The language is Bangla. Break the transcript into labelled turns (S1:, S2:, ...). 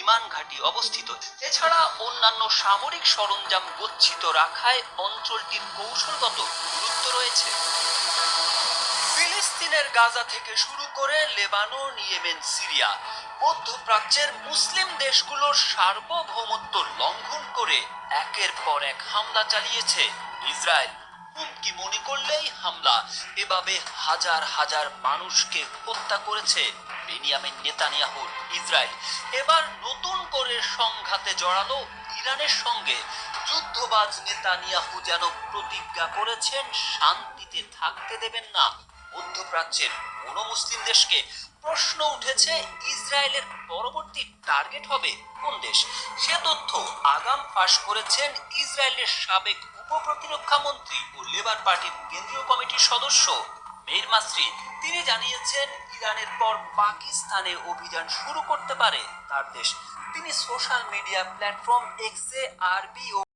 S1: বিমান ঘাঁটি অবস্থিত। এছাড়া অন্যান্য সামরিক সরঞ্জাম গচ্ছিত রাখায় অঞ্চলটির কৌশলগত গুরুত্ব রয়েছে। ফিলিস্তিনের গাজা থেকে শুরু করে লেবানন, ইয়েমেন, সিরিয়া, মধ্যপ্রাচ্যের মুসলিম দেশগুলোর সার্বভৌমত্ব লঙ্ঘন করে একের পর এক হামলা চালিয়েছে ইসরায়েল। হুমকি মনে করলেই হামলা, এভাবে হাজার হাজার মানুষকে হত্যা করেছে বেনিয়ামিন নেতানিয়াহুর ইসরায়েল। এবার নতুন করে সংঘাতে জড়ালো ইরানের সঙ্গে। যুদ্ধবাজ নেতানিয়াহু যেন প্রতিজ্ঞা করেছেন শান্তিতে থাকতে দেবেন না মধ্যপ্রাচ্যের কোন মুসলিম দেশকে। প্রশ্ন উঠেছে, ইসরায়েলের পরবর্তী টার্গেট হবে কোন দেশ? সে তথ্য আগাম ফাঁস করেছেন ইসরায়েলের সাবেক উপপ্রতিরক্ষা মন্ত্রী ও লেবার পার্টির কেন্দ্রীয় কমিটির সদস্য মেইর মাসরি। তিনি জানিয়েছেন, ইরানের পর পাকিস্তানে অভিযান শুরু করতে পারে তার দেশ। তিনি সোশ্যাল মিডিয়া প্ল্যাটফর্ম এক্সে আরবি ও